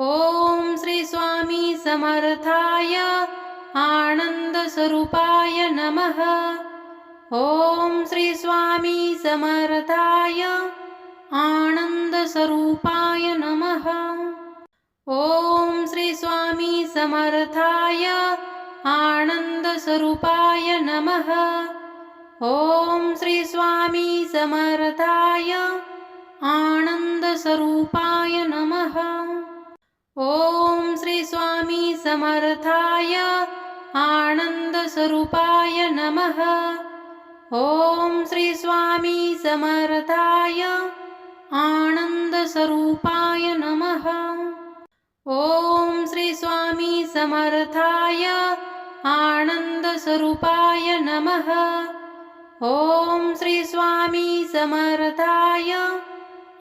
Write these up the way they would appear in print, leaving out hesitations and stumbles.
ओम श्री स्वामी समर्थाय आनंद स्वरूपाय नमः। ओम श्री स्वामी समर्थाय आनंद स्वरूपाय नमः। ओम श्री स्वामी समर्थाय आनंद स्वरूपाय नमः। ओम श्री स्वामी समर्थाय आनंद स्वरूपाय नमः। ओम श्री स्वामी समर्थाय आनंद स्वरूपाय नमः। ओम श्री स्वामी समर्थाय आनंद स्वरूपाय नमः। ओम श्री स्वामी समर्थाय आनंद स्वरूपाय नमः। ओम श्री स्वामी समर्थाय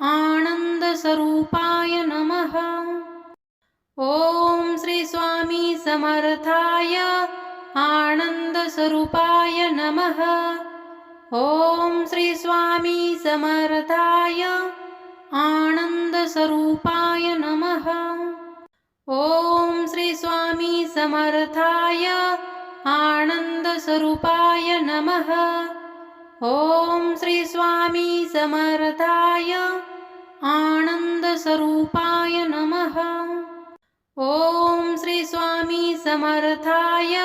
आनंद स्वरूपाय नमः। ओम श्री स्वामी समर्थाय आनंद स्वरूपाय नमः। ओम श्री स्वामी समर्थाय आनंद स्वरूपाय नमः। ओम श्री स्वामी समर्थाय आनंद स्वरूपाय नमः। ओम श्री स्वामी समर्थाय आनंद स्वरूपाय नमः। ओम श्री स्वामी समर्थाय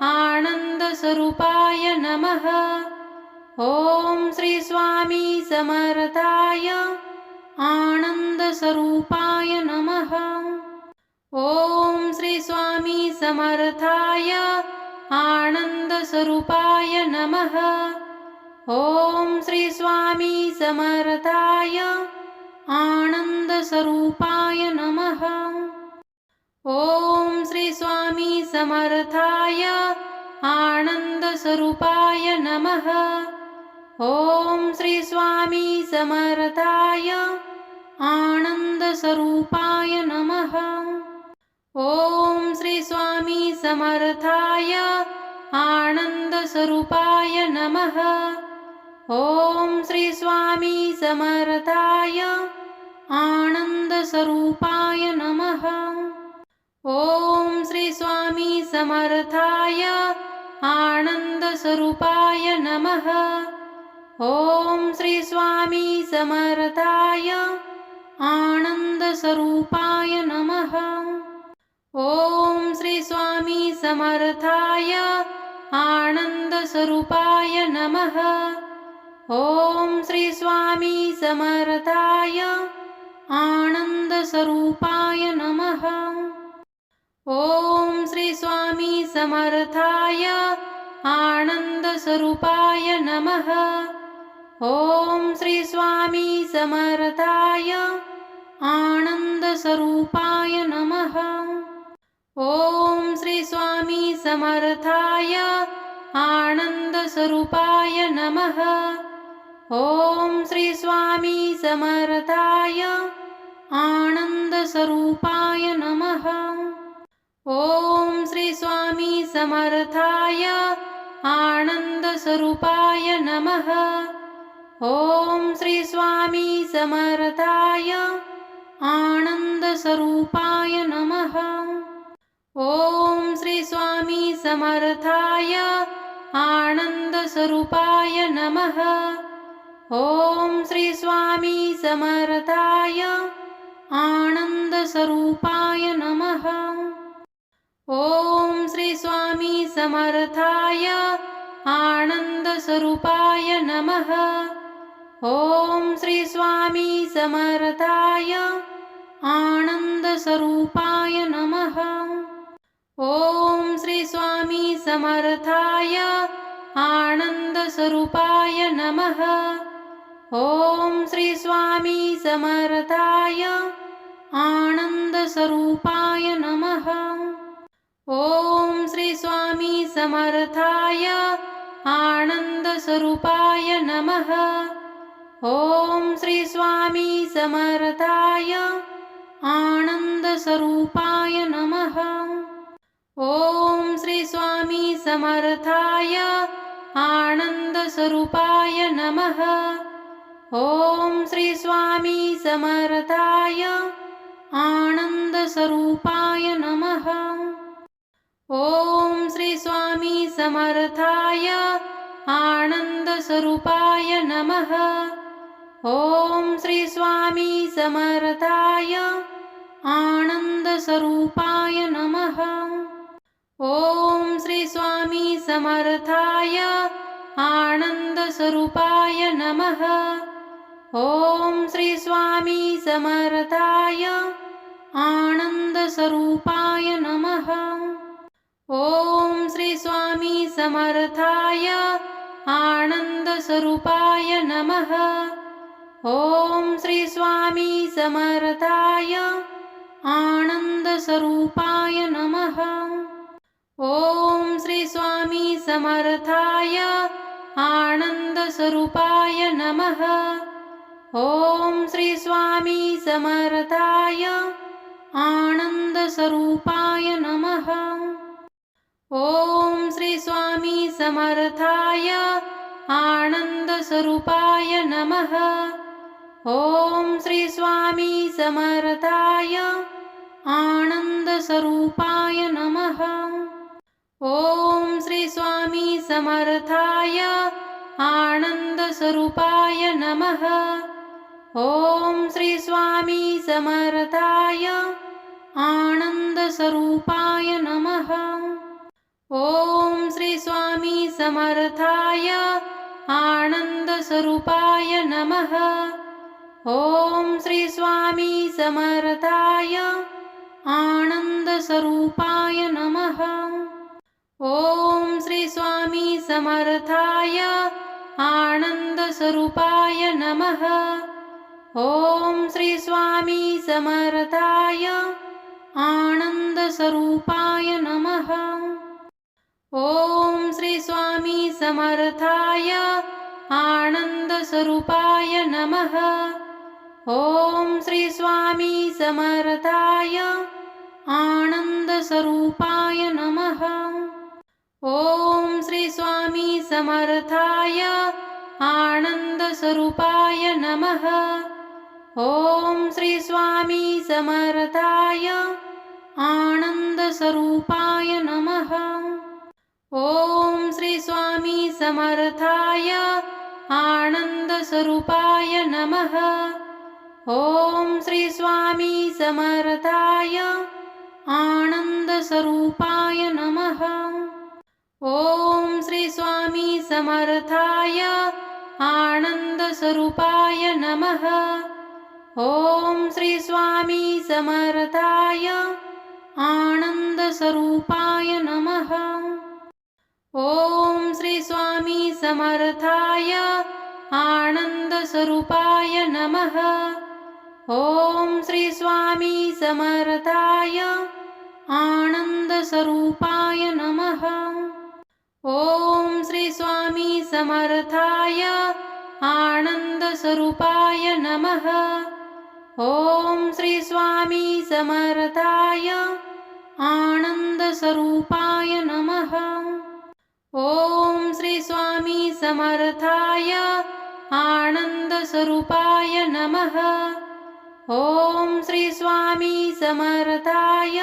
आनंद स्वरूपाय नमः। ओम श्री स्वामी समर्थाय आनंद स्वरूपाय नमः। ओम श्री स्वामी समर्थाय आनंद स्वरूपाय नमः। ओम श्री स्वामी समर्थाय आनंद स्वरूपाय नमः। ओम श्री स्वामी समर्थाय आनंद स्वरूपाय नमः। ओम श्री स्वामी समर्थाय आनंद स्वरूपाय नमः। ओम श्री स्वामी समर्थाय आनंद स्वरूपाय नमः। ओम श्री स्वामी समर्थाय आनंद स्वरूपाय नमः। ओम श्री स्वामी समर्थाय आनंद स्वरूपाय नमः। ओम श्री स्वामी समर्थाय आनंद स्वरूपाय नमः। ओम श्री स्वामी समर्थाय आनंद स्वरूपाय नमः। ओम श्री स्वामी समर्थाय आनंद स्वरूपाय नमः। ओम श्री स्वामी समर्थाय आनंद स्वरूपाय नमः। ओम श्री स्वामी समर्थाय आनंद स्वरूपाय नमः। ओम श्री स्वामी समर्थाय आनंद स्वरूपाय नमः। ओम श्री स्वामी समर्थाय आनंद स्वरूपाय नमः। ओम श्री स्वामी समर्थाय आनंद स्वरूपाय नमः। ओम श्री स्वामी समर्थाय आनंद स्वरूपाय नमः। ओम श्री स्वामी समर्थाय आनंद स्वरूपाय नमः। ओम श्री स्वामी समर्थाय आनंद स्वरूपाय नमः। ओम श्री स्वामी समर्थाय आनंद स्वरूपाय नमः। ओम श्री स्वामी समर्थाय आनंद स्वरूपाय नमः। ओम श्री स्वामी समर्थाय आनंद स्वरूपाय नमः। ओम श्री स्वामी समर्थाय आनंद स्वरूपाय नमः। ओम श्री स्वामी समर्थाय आनंद स्वरूपाय नमः। ओम श्री स्वामी समर्थाय आनंद स्वरूपाय नमः। ओम श्री स्वामी समर्थाय आनंद स्वरूपाय नमः। ओम श्री स्वामी समर्थाय आनंद आनन्दस्वरूपाय नमः। ॐ श्री स्वामी समर्थाय आनन्दस्वरूपाय नमः। ॐ श्री स्वामी समर्थाय आनन्दस्वरूपाय नमः। ॐ श्री स्वामी समर्थाय आनन्दस्वरूपाय नमः। ॐ श्री स्वामी समर्थाय आनन्दस्वरूपाय नमः। ॐ श्री स्वामी समर्थाय आनन्दस्वरूपाय नमः। ॐ श्री स्वामी समर्थाय आनन्दस्वरूपाय नमः। ॐ श्री स्वामी समर्थाय आनन्दस्वरूपाय नमः। ॐ श्री स्वामी समर्थाय आनन्दस्वरूपाय नमः। ॐ श्री स्वामी समर्थाय आनन्दस्वरूपाय नमः। ॐ श्री स्वामी समर्थाय आनन्दस्वरूपाय नमः। ॐ श्री स्वामी समर्थाय आनन्दस्वरूपाय नमः। ॐ श्री स्वामी समर्थाय आनन्दस्वरूपाय नमः। ॐ श्री स्वामी समर्थाय आनन्दस्वरूपाय नमः। ॐ श्री स्वामी समर्थाय आनन्दस्वरूपाय नमः। ॐ श्री स्वामी समर्थाय आनन्दस्वरूपाय नमः। ॐ श्री स्वामी समर्थाय आनन्दस्वरूपाय नमः। ॐ श्री स्वामी समर्थाय आनन्दस्वरूपाय नमः। ॐ श्री स्वामी समर्थाय आनन्दस्वरूपाय नमः। ॐ श्री स्वामी समर्थाय आनन्दस्वरूपाय नमः। ॐ श्री स्वामी समर्थाय आनन्दस्वरूपाय नमः। ॐ श्री स्वामी समर्थाय आनन्दस्वरूपाय नमः। ॐ श्री स्वामी समर्थाय आनन्दस्वरूपाय नमः। ॐ श्री स्वामी समर्थाय आनन्दस्वरूपाय नमः। ॐ श्री स्वामी समर्थाय आनन्दस्वरूपाय नमः। ॐ श्री स्वामी समर्थाय आनन्दस्वरूपाय नमः। ॐ श्री स्वामी समर्थाय आनन्दस्वरूपाय नमः। ॐ श्री स्वामी समर्थाय आनन्दस्वरूपाय नमः। ॐ श्री स्वामी समर्थाय आनन्दस्वरूपाय नमः। ॐ श्री स्वामी समर्थाय आनन्दस्वरूपाय नमः। ॐ श्री स्वामी समर्थाय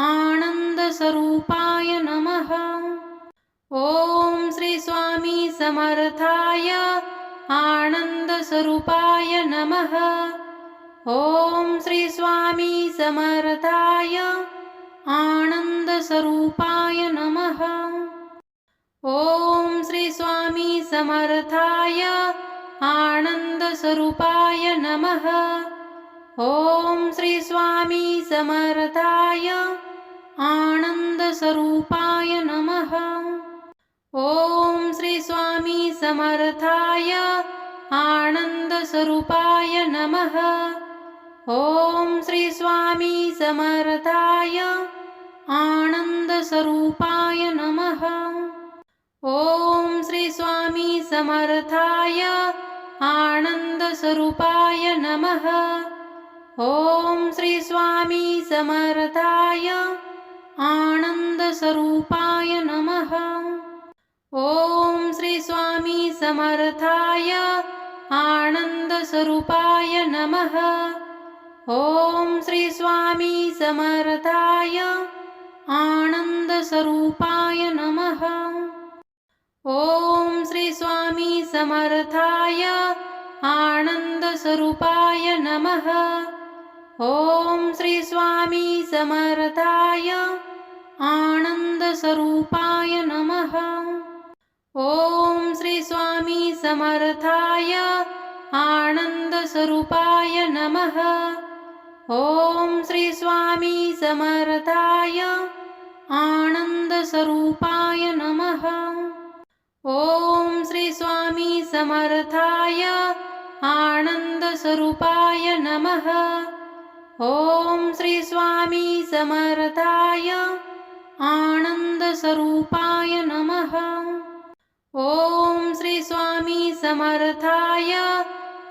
आनन्दस्वरूपाय नमः। ॐ श्री स्वामी समर्थाय आनन्दस्वरूपाय नमः। ॐ श्री स्वामी समर्थाय आनन्दस्वरूपाय नमः। ॐ श्री स्वामी समर्थाय आनन्दस्वरूपाय नमः। ॐ श्री स्वामी समर्थाय आनन्दस्वरूपाय नमः। ॐ श्री स्वामी समर्थाय आनन्दस्वरूपाय नमः। ॐ श्री स्वामी समर्थाय आनन्दस्वरूपाय नमः। ॐ श्री स्वामी समर्थाय आनन्दस्वरूपाय नमः। ॐ श्री स्वामी समर्थाय आनन्दस्वरूपाय नमः। ॐ श्री स्वामी समर्थाय आनन्दस्वरूपाय नमः। ॐ श्री स्वामी समर्थाय आनन्दस्वरूपाय नमः। ॐ श्री स्वामी समर्थाय आनन्दस्वरूपाय नमः। ॐ श्री स्वामी समर्थाय आनन्दस्वरूपाय नमः। ॐ श्री स्वामी समर्थाय आनन्दस्वरूपाय नमः। ॐ श्री स्वामी समर्थाय आनन्दस्वरूपाय नमः। ॐ श्री स्वामी समर्थाय आनन्दस्वरूपाय नमः। ॐ श्री स्वामी समर्थाय आनन्दस्वरूपाय नमः। ॐ श्री स्वामी समर्थाय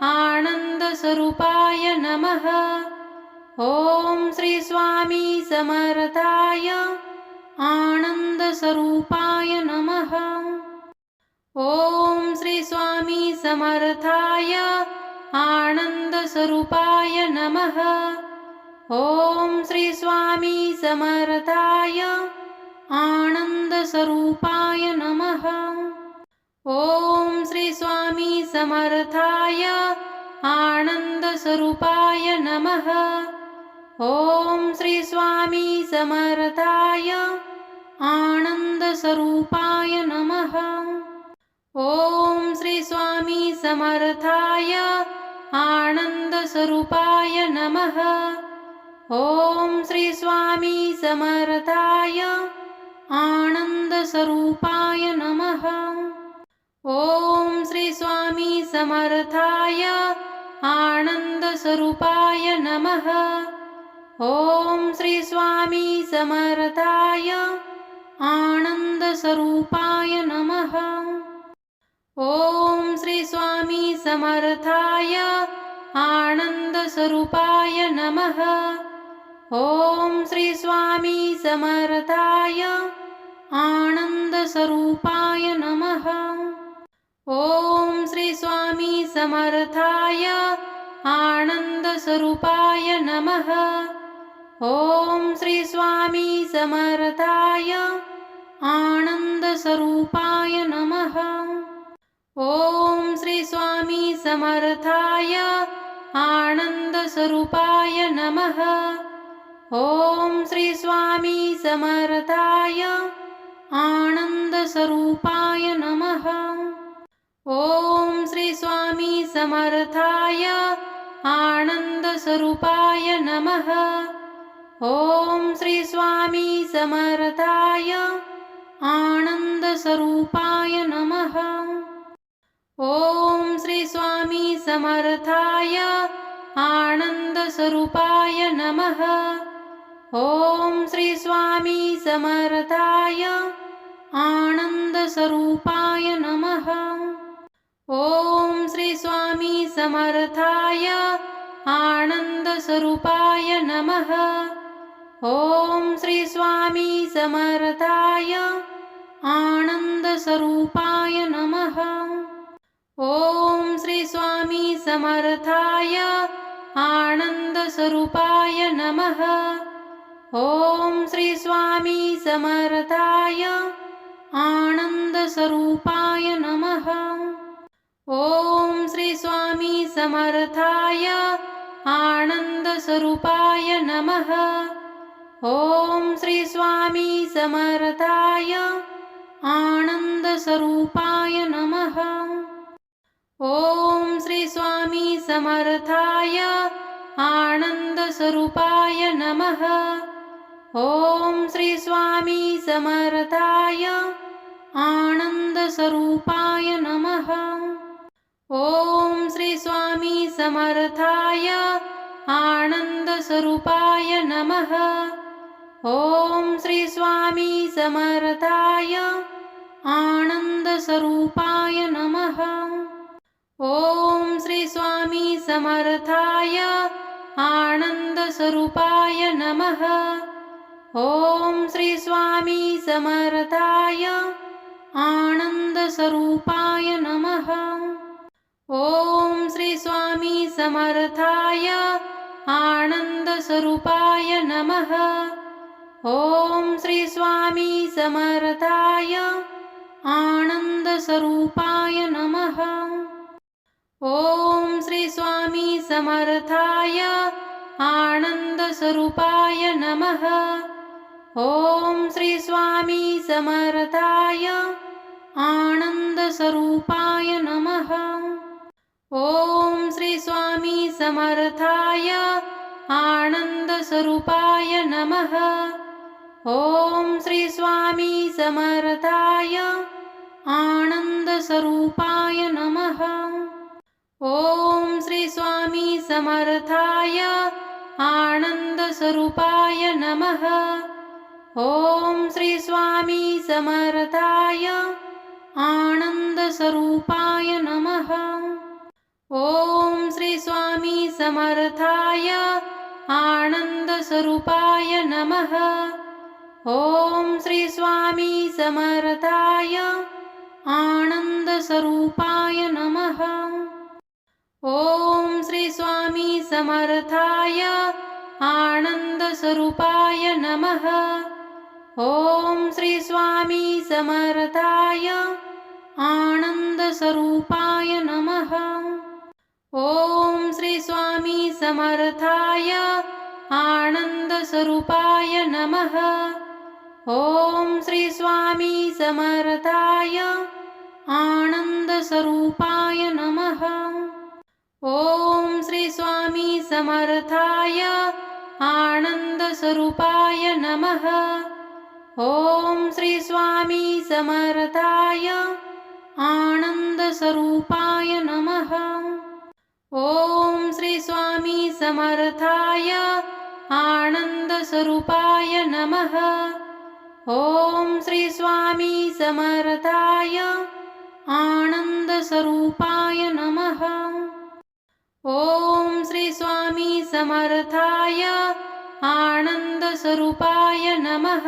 आनन्दस्वरूपाय नमः। ॐ श्री स्वामी समर्थाय आनन्दस्वरूपाय नमः। ॐ श्री स्वामी समर्थाय आनन्दस्वरूपाय नमः। ॐ श्री स्वामी समर्थाय आनन्दस्वरूपाय नमः। ॐ श्री स्वामी समर्थाय आनन्दस्वरूपाय नमः। ॐ श्री स्वामी समर्थाय आनन्दस्वरूपाय नमः। ॐ श्री स्वामी समर्थाय आनन्दस्वरूपाय नमः। ॐ श्री स्वामी समर्थाय आनन्दस्वरूपाय नमः। ॐ श्री स्वामी समर्थाय आनन्दस्वरूपाय नमः। ॐ श्री स्वामी समर्थाय आनन्दस्वरूपाय नमः। ॐ श्री स्वामी समर्थाय आनन्दस्वरूपाय नमः। ॐ श्री स्वामी समर्थाय आनन्दस्वरूपाय नमः। ॐ श्री स्वामी समर्थाय आनन्दस्वरूपाय नमः। ॐ श्री स्वामी समर्थाय आनन्दस्वरूपाय नमः। ॐ श्री स्वामी समर्थाय आनन्दस्वरूपाय नमः। ॐ श्री स्वामी समर्थाय आनन्दस्वरूपाय नमः। ॐ श्री स्वामी समर्थाय आनन्दस्वरूपाय नमः। ॐ श्री स्वामी समर्थाय आनन्दस्वरूपाय नमः। ॐ श्री स्वामी समर्थाय आनन्दस्वरूपाय नमः। ॐ श्री स्वामी समर्थाय आनन्दस्वरूपाय नमः। ॐ श्री स्वामी समर्थाय आनन्दस्वरूपाय नमः। ॐ श्री स्वामी समर्थाय आनन्दस्वरूपाय नमः। ॐ श्री स्वामी समर्थाय आनन्दस्वरूपाय नमः। ॐ श्री स्वामी समर्थाय आनन्दस्वरूपाय नमः। ॐ श्री स्वामी समर्थाय आनन्दस्वरूपाय नमः। ॐ श्री स्वामी समर्थाय आनन्दस्वरूपाय नमः। ॐ श्री स्वामी समर्थाय आनन्दस्वरूपाय नमः। ॐ श्री स्वामी समर्थाय आनन्दस्वरूपाय नमः। ॐ श्री स्वामी समर्थाय आनन्दस्वरूपाय नमः। ॐ श्री स्वामी समर्थाय आनन्दस्वरूपाय नमः। ॐ श्री स्वामी समर्थाय आनन्दस्वरूपाय नमः। ॐ श्री स्वामी समर्थाय आनन्दस्वरूपाय नमः। ॐ श्री स्वामी समर्थाय आनन्दस्वरूपाय नमः। ॐ श्री स्वामी समर्थाय आनन्दस्वरूपाय नमः। ॐ श्री स्वामी समर्थाय आनन्दस्वरूपाय नमः। ॐ श्री स्वामी समर्थाय आनन्दस्वरूपाय नमः। ॐ श्री स्वामी समर्थाय आनन्दस्वरूपाय नमः। ॐ श्री स्वामी समर्थाय आनन्दस्वरूपाय नमः। ॐ श्री स्वामी समर्थाय आनन्दस्वरूपाय नमः। ॐ श्री स्वामी समर्थाय आनन्दस्वरूपाय नमः। ॐ श्री स्वामी समर्थाय आनन्दस्वरूपाय नमः। ॐ श्री स्वामी समर्थाय आनन्दस्वरूपाय नमः। ॐ श्री स्वामी समर्थाय आनन्दस्वरूपाय नमः। ॐ श्री स्वामी समर्थाय आनन्दस्वरूपाय नमः। ॐ श्री स्वामी समर्थाय आनन्दस्वरूपाय नमः। ॐ श्री स्वामी समर्थाय आनन्दस्वरूपाय नमः। ॐ श्री स्वामी समर्थाय आनन्दस्वरूपाय नमः। ॐ श्री स्वामी समर्थाय आनन्दस्वरूपाय नमः। ॐ श्री स्वामी समर्थाय आनन्दस्वरूपाय नमः। ॐ श्री स्वामी समर्थाय आनन्दस्वरूपाय नमः। ॐ श्री स्वामी समर्थाय आनन्दस्वरूपाय नमः।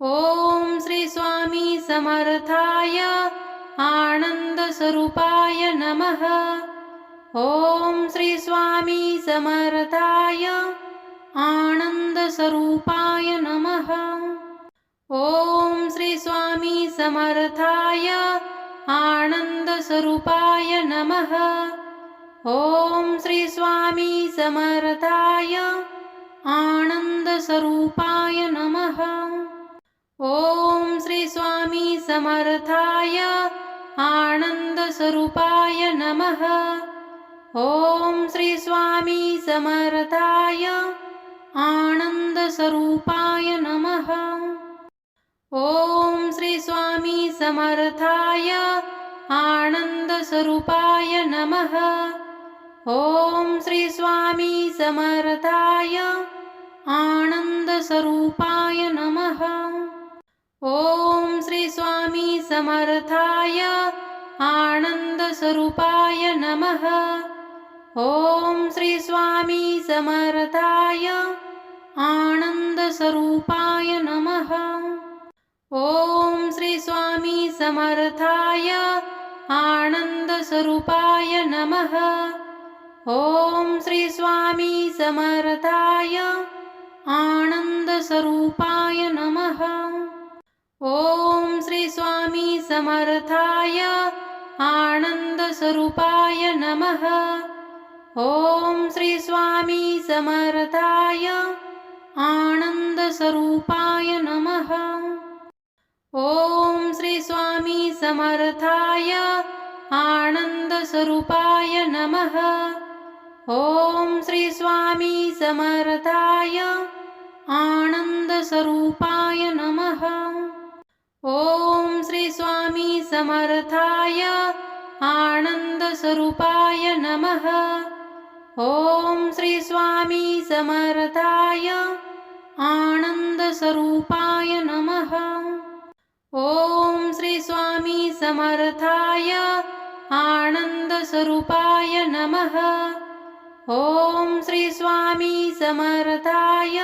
ॐ श्री स्वामी समर्थाय आनन्दस्वरूपाय नमः। ॐ श्री स्वामी समर्थाय आनन्दस्वरूपाय नमः। ॐ श्री स्वामी समर्थाय आनन्दस्वरूपाय नमः। ॐ श्री स्वामी समर्थाय आनन्दस्वरूपाय नमः। ॐ श्री स्वामी समर्थाय आनन्दस्वरूपाय नमः। ॐ श्री स्वामी समर्थाय आनन्दस्वरूपाय नमः। ॐ श्री स्वामी समर्थाय आनन्दस्वरूपाय नमः। ॐ श्री स्वामी समर्थाय आनन्दस्वरूपाय नमः। ॐ श्री स्वामी समर्थाय आनन्दस्वरूपाय नमः। ॐ श्री स्वामी समर्थाय आनन्दस्वरूपाय नमः। ॐ श्री स्वामी समर्थाय आनन्दस्वरूपाय नमः। ॐ श्री स्वामी समर्थाय आनन्दस्वरूपाय नमः। ॐ श्री स्वामी समर्थाय आनन्दस्वरूपाय नमः। ॐ श्री स्वामी समर्थाय आनन्दस्वरूपाय नमः। ॐ श्री स्वामी समर्थाय आनन्दस्वरूपाय नमः। ॐ श्री स्वामी समर्थाय आनन्दस्वरूपाय नमः। ॐ श्री स्वामी समर्थाय आनन्दस्वरूपाय नमः। ॐ श्री स्वामी समर्थाय आनन्दस्वरूपाय नमः। ॐ श्री स्वामी समर्थाय आनन्दस्वरूपाय नमः। ॐ श्री स्वामी समर्थाय आनन्दस्वरूपाय नमः। ॐ श्री स्वामी समर्थाय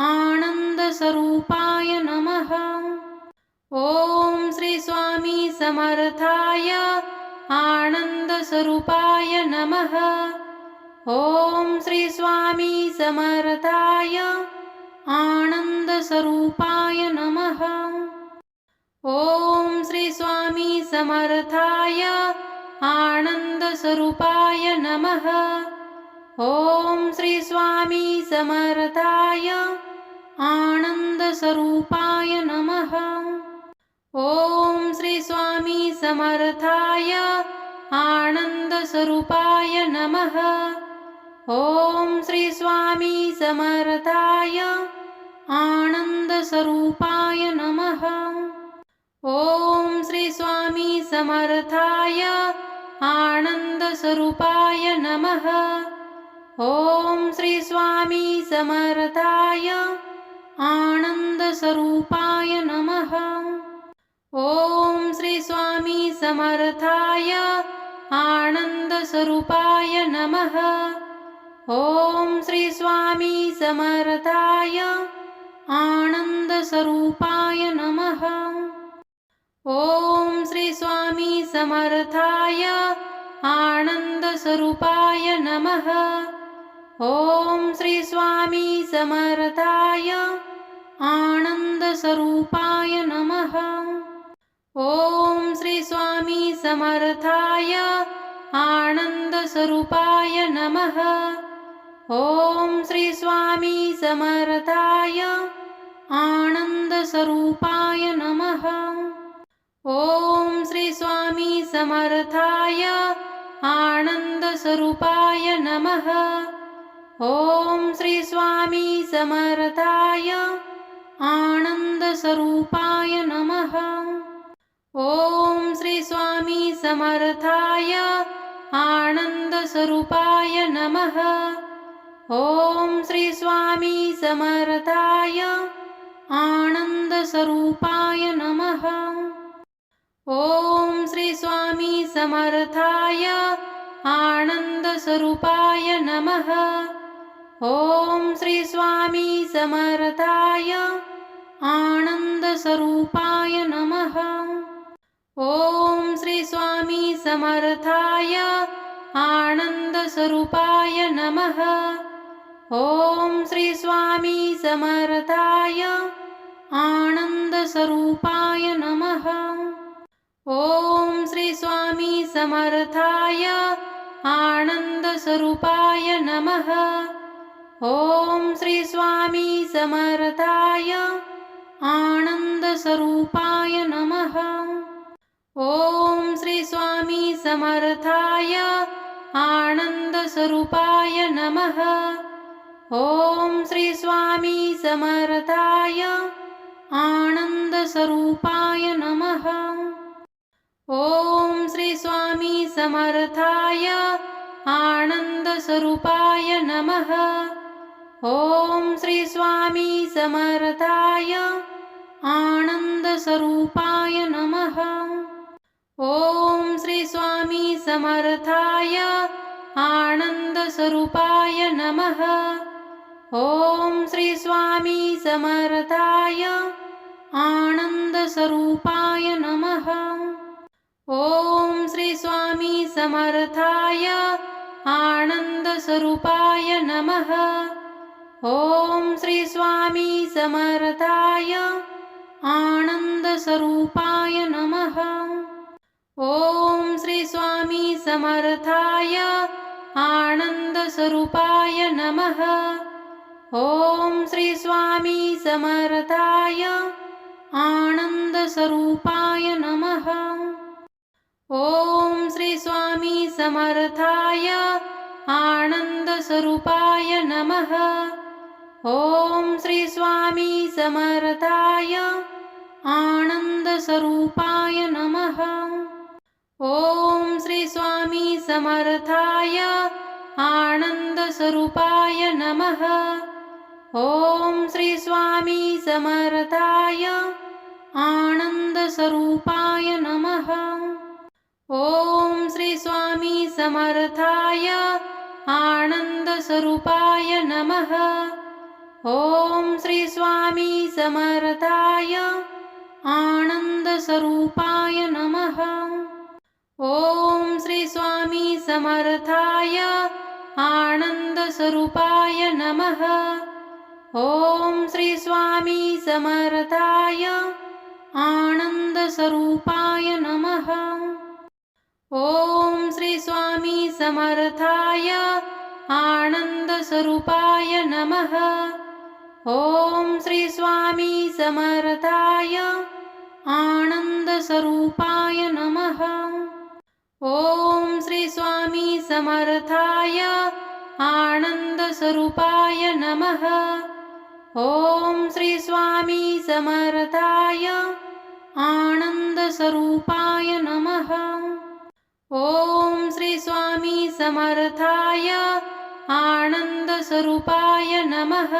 आनन्दस्वरूपाय नमः। ॐ श्री स्वामी समर्थाय आनन्दस्वरूपाय नमः। ॐ श्री स्वामी समर्थाय आनन्दस्वरूपाय नमः। ॐ श्री स्वामी समर्थाय आनन्दस्वरूपाय नमः। ॐ श्री स्वामी समर्थाय आनन्दस्वरूपाय नमः। ॐ श्री स्वामी समर्थाय आनन्दस्वरूपाय नमः। ॐ श्री स्वामी समर्थाय आनन्दस्वरूपाय नमः। ॐ श्री स्वामी समर्थाय आनन्दस्वरूपाय नमः। ॐ श्री स्वामी समर्थाय आनन्दस्वरूपाय नमः। ॐ श्री स्वामी समर्थाय आनन्दस्वरूपाय नमः। ॐ श्री स्वामी समर्थाय आनन्दस्वरूपाय नमः। ॐ श्री स्वामी समर्थाय आनन्दस्वरूपाय नमः। ॐ श्री स्वामी समर्थाय आनन्दस्वरूपाय नमः। ॐ श्री स्वामी समर्थाय आनन्दस्वरूपाय नमः। ॐ श्री स्वामी समर्थाय आनन्दस्वरूपाय नमः। ॐ श्री स्वामी समर्थाय आनन्दस्वरूपाय नमः। ॐ श्री स्वामी समर्थाय आनन्दस्वरूपाय नमः। ॐ श्री स्वामी समर्थाय आनन्दस्वरूपाय नमः। ॐ श्री स्वामी समर्थाय आनन्दस्वरूपाय नमः। ॐ श्री स्वामी समर्थाय आनन्दस्वरूपाय नमः। ॐ श्री स्वामी समर्थाय आनन्दस्वरूपाय नमः। ॐ श्री स्वामी समर्थाय आनन्दस्वरूपाय नमः। ॐ श्री स्वामी समर्थाय आनन्दस्वरूपाय नमः। ॐ श्री स्वामी समर्थाय आनन्दस्वरूपाय नमः। ॐ श्री स्वामी समर्थाय आनन्दस्वरूपाय नमः। ॐ श्री स्वामी समर्थाय आनन्दस्वरूपाय नमः। ॐ श्री स्वामी समर्थाय आनन्दस्वरूपाय नमः। ॐ श्री स्वामी समर्थाय आनन्दस्वरूपाय नमः। ॐ श्री स्वामी समर्थाय आनन्दस्वरूपाय नमः। ॐ श्री स्वामी समर्थाय आनन्दस्वरूपाय नमः। ॐ श्री स्वामी समर्थाय आनन्दस्वरूपाय नमः। ॐ श्री स्वामी समर्थाय आनन्दस्वरूपाय नमः। ॐ श्री स्वामी समर्थाय आनन्दस्वरूपाय नमः। ॐ श्री स्वामी समर्थाय आनन्दस्वरूपाय नमः। ॐ श्री स्वामी समर्थाय आनन्दस्वरूपाय नमः। ॐ श्री स्वामी समर्थाय आनन्दस्वरूपाय नमः। ॐ श्री स्वामी समर्थाय आनन्दस्वरूपाय नमः। ॐ श्री स्वामी समर्थाय आनन्दस्वरूपाय नमः। ॐ श्री स्वामी समर्थाय आनन्दस्वरूपाय नमः। ॐ श्री स्वामी समर्थाय आनन्दस्वरूपाय नमः। ॐ श्री स्वामी समर्थाय आनन्दस्वरूपाय नमः। ॐ श्री स्वामी समर्थाय आनन्दस्वरूपाय नमः। ॐ श्री स्वामी समर्थाय आनन्दस्वरूपाय नमः। ॐ श्री स्वामी समर्थाय आनन्दस्वरूपाय नमः। ॐ श्री स्वामी समर्थाय आनन्दस्वरूपाय नमः। ॐ श्री स्वामी समर्थाय आनन्दस्वरूपाय नमः। ॐ श्री स्वामी समर्थाय आनन्दस्वरूपाय नमः। ॐ श्री स्वामी समर्थाय आनन्दस्वरूपाय नमः।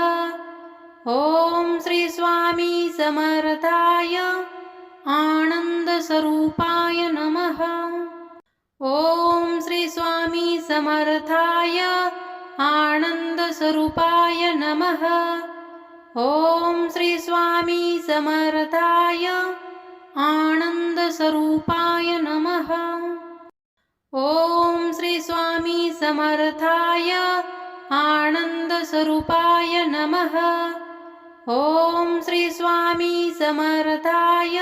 ॐ श्री स्वामी समर्थाय आनन्दस्वरूपाय नमः। ॐ श्री स्वामी समर्थाय आनन्दस्वरूपाय नमः। ॐ श्री स्वामी समर्थाय आनन्दस्वरूपाय नमः। ॐ श्री स्वामी समर्थाय आनन्दस्वरूपाय नमः। ॐ श्री स्वामी समर्थाय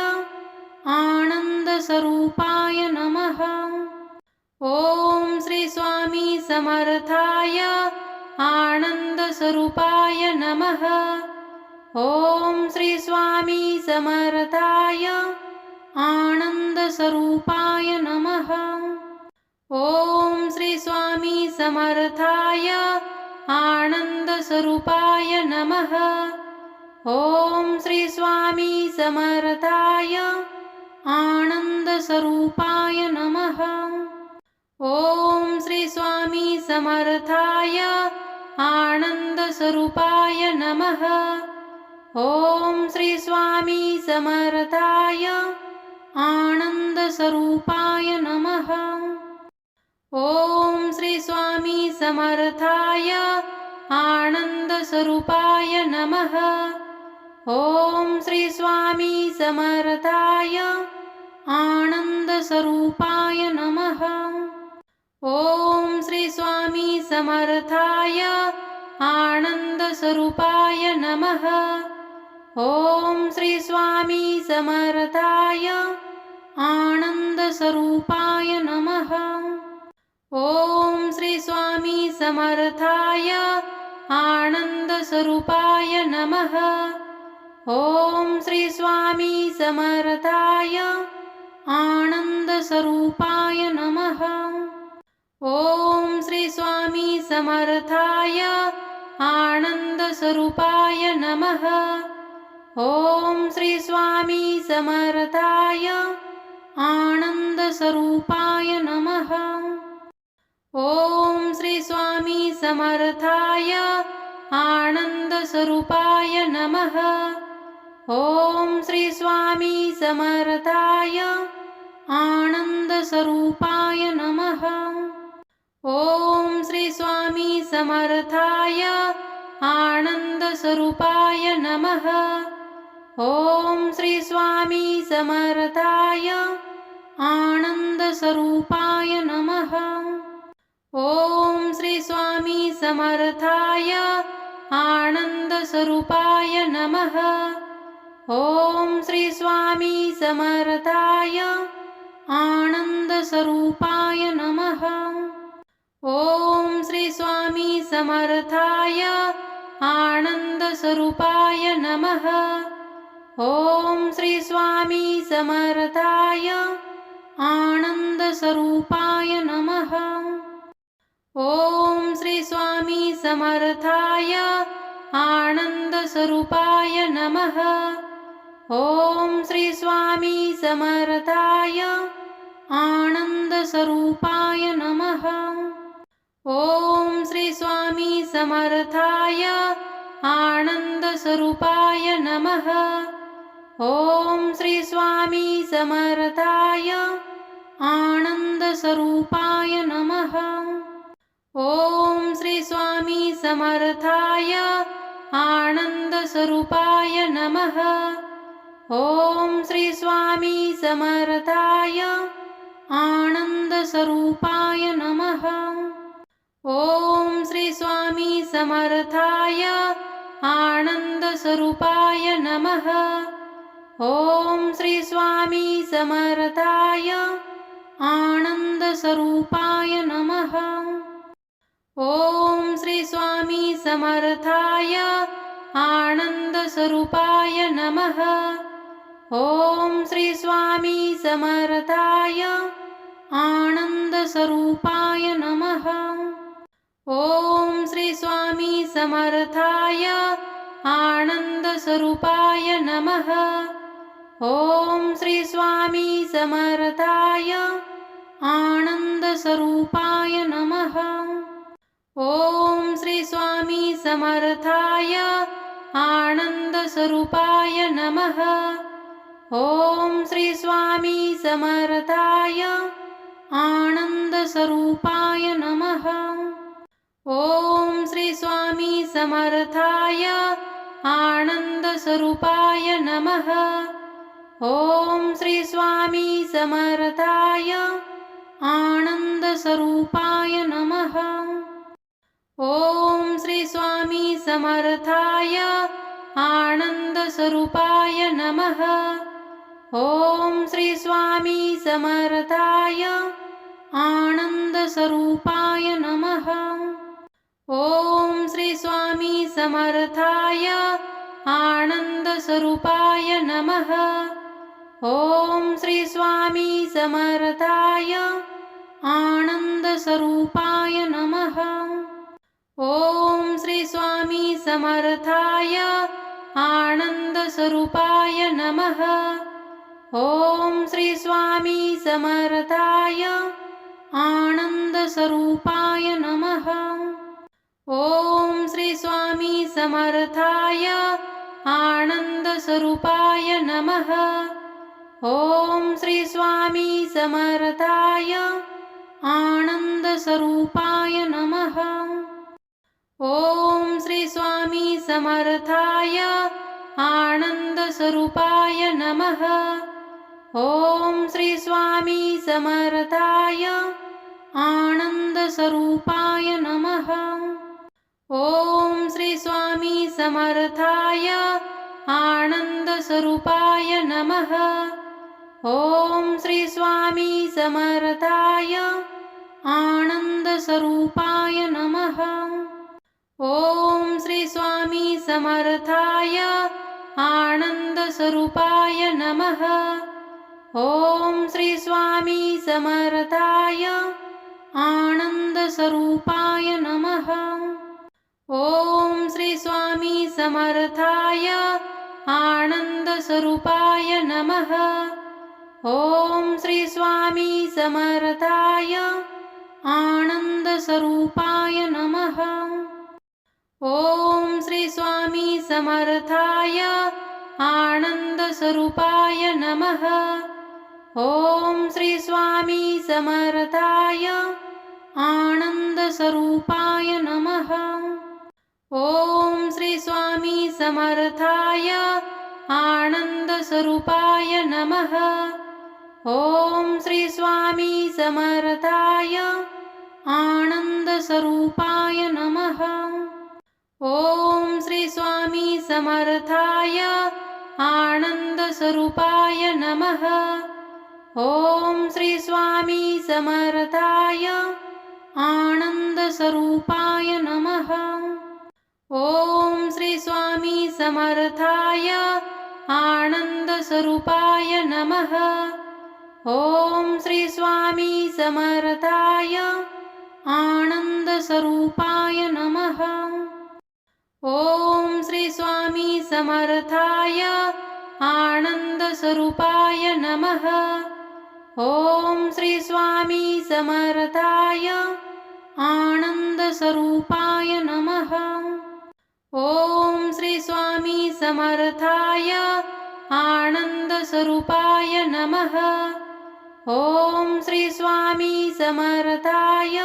आनन्दस्वरूपाय नमः। ॐ श्री स्वामी समर्थाय आनन्दस्वरूपाय नमः। ॐ श्री स्वामी समर्थाय आनन्दस्वरूपाय नमः। ॐ श्री स्वामी समर्थाय आनन्दस्वरूपाय नमः। ॐ श्री स्वामी समर्थाय आनन्दस्वरूपाय नमः। ॐ श्री स्वामी समर्थाय आनन्दस्वरूपाय नमः। ॐ श्री स्वामी समर्थाय आनन्दस्वरूपाय नमः। ॐ श्री स्वामी समर्थाय आनन्दस्वरूपाय नमः। ॐ श्री स्वामी समर्थाय आनन्दस्वरूपाय नमः। ॐ श्री स्वामी समर्थाय आनन्दस्वरूपाय नमः। ॐ श्री स्वामी समर्थाय आनन्दस्वरूपाय नमः। ॐ श्री स्वामी समर्थाय आनन्दस्वरूपाय नमः। ॐ श्री स्वामी समर्थाय आनन्दस्वरूपाय नमः। ॐ श्री स्वामी समर्थाय आनन्दस्वरूपाय नमः। ॐ श्री स्वामी समर्थाय आनन्दस्वरूपाय नमः। ॐ श्री स्वामी समर्थाय आनन्दस्वरूपाय नमः। ॐ श्री स्वामी समर्थाय आनन्दस्वरूपाय नमः। ॐ श्री स्वामी समर्थाय आनन्दस्वरूपाय नमः। ॐ श्री स्वामी समर्थाय आनन्दस्वरूपाय नमः। ॐ श्री स्वामी समर्थाय आनन्दस्वरूपाय नमः। ॐ श्री स्वामी समर्थाय आनन्दस्वरूपाय नमः। ॐ श्री स्वामी समर्थाय आनन्दस्वरूपाय नमः। ॐ श्री स्वामी समर्थाय आनन्दस्वरूपाय नमः। ॐ श्री स्वामी समर्थाय आनन्दस्वरूपाय नमः। ॐ श्री स्वामी समर्थाय आनन्दस्वरूपाय नमः। ॐ श्री स्वामी समर्थाय आनन्दस्वरूपाय नमः। ॐ श्री स्वामी समर्थाय आनन्दस्वरूपाय नमः। ॐ श्री स्वामी समर्थाय आनन्दस्वरूपाय नमः। ॐ श्री स्वामी समर्थाय आनन्दस्वरूपाय नमः। ॐ श्री स्वामी समर्थाय आनन्दस्वरूपाय नमः। ॐ श्री स्वामी समर्थाय आनन्दस्वरूपाय नमः। ॐ श्री स्वामी समर्थाय आनन्दस्वरूपाय नमः। ॐ श्री स्वामी समर्थाय आनन्दस्वरूपाय नमः। ॐ श्री स्वामी समर्थाय आनन्दस्वरूपाय नमः। ॐ श्री स्वामी समर्थाय आनन्दस्वरूपाय नमः। ॐ श्री स्वामी समर्थाय आनन्दस्वरूपाय नमः। ॐ श्री स्वामी समर्थाय आनन्दस्वरूपाय नमः। ॐ श्री स्वामी समर्थाय आनन्दस्वरूपाय नमः। ॐ श्री स्वामी समर्थाय आनन्दस्वरूपाय नमः। ॐ श्री स्वामी समर्थाय आनन्दस्वरूपाय नमः। ॐ श्री स्वामी समर्थाय आनन्दस्वरूपाय नमः। ॐ श्री स्वामी समर्थाय आनन्दस्वरूपाय नमः। ॐ श्री स्वामी समर्थाय आनन्दस्वरूपाय नमः। ॐ श्री स्वामी समर्थाय आनन्दस्वरूपाय नमः। ॐ श्री स्वामी समर्थाय आनन्दस्वरूपाय नमः। ॐ श्री स्वामी समर्थाय आनन्दस्वरूपाय नमः। ॐ श्री स्वामी समर्थाय आनन्दस्वरूपाय नमः। ॐ श्री स्वामी समर्थाय आनन्दस्वरूपाय नमः। ॐ श्री स्वामी समर्थाय आनन्दस्वरूपाय नमः। ॐ श्री स्वामी समर्थाय आनन्दस्वरूपाय नमः। ॐ श्री स्वामी समर्थाय आनन्दस्वरूपाय नमः। ॐ श्री स्वामी समर्थाय आनन्दस्वरूपाय नमः। ॐ श्री स्वामी समर्थाय आनन्दस्वरूपाय नमः। ॐ श्री स्वामी समर्थाय आनन्दस्वरूपाय नमः। ॐ श्री स्वामी समर्थाय आनन्दस्वरूपाय नमः। ॐ श्री स्वामी समर्थाय आनन्दस्वरूपाय नमः। ॐ श्री स्वामी समर्थाय आनन्दस्वरूपाय नमः। ॐ श्री स्वामी समर्थाय आनन्दस्वरूपाय नमः। ॐ श्री स्वामी समर्थाय आनन्दस्वरूपाय नमः। ॐ श्री स्वामी समर्थाय आनन्दस्वरूपाय नमः। ॐ श्री स्वामी समर्थाय आनन्दस्वरूपाय नमः। ॐ श्री स्वामी समर्थाय आनन्दस्वरूपाय नमः। ॐ श्री स्वामी समर्थाय आनन्दस्वरूपाय नमः। ॐ श्री स्वामी समर्थाय आनन्दस्वरूपाय नमः। ॐ श्री स्वामी समर्थाय आनन्दस्वरूपाय नमः। ॐ श्री स्वामी समर्थाय आनन्दस्वरूपाय नमः। ॐ श्री स्वामी समर्थाय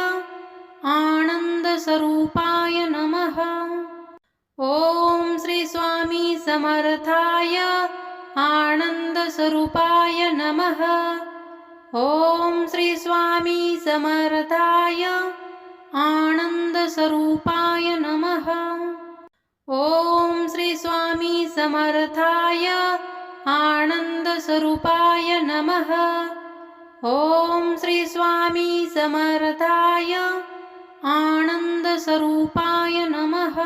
आनन्दस्वरूपाय नमः। ॐ श्री स्वामी समर्थाय आनन्दस्वरूपाय नमः। ॐ श्री स्वामी समर्थाय आनन्दस्वरूपाय नमः। ॐ श्री स्वामी समर्थाय आनन्दस्वरूपाय नमः। ॐ श्री स्वामी समर्थाय आनन्दस्वरूपाय नमः।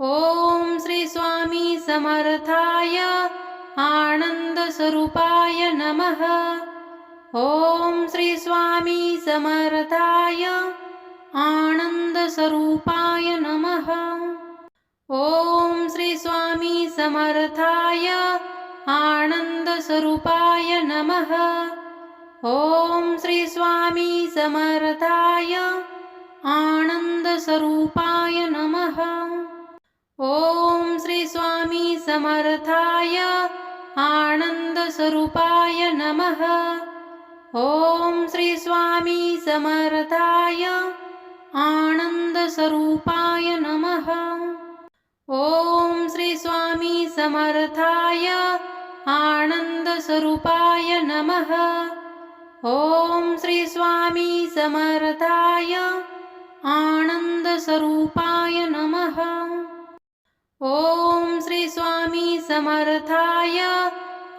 ॐ श्री स्वामी समर्थाय आनन्दस्वरूपाय नमः। ॐ श्री स्वामी समर्थाय आनन्दस्वरूपाय नमः। ॐ श्री स्वामी समर्थाय आनन्दस्वरूपाय नमः। ॐ श्री स्वामी समर्थाय आनन्दस्वरूपाय नमः। ॐ श्री स्वामी समर्थाय आनन्दस्वरूपाय नमः। ॐ श्री स्वामी समर्थाय आनन्दस्वरूपाय नमः। ॐ श्री स्वामी समर्थाय आनन्दस्वरूपाय नमः। ॐ श्री स्वामी समर्थाय आनन्दस्वरूपाय नमः। ॐ श्री स्वामी समर्थाय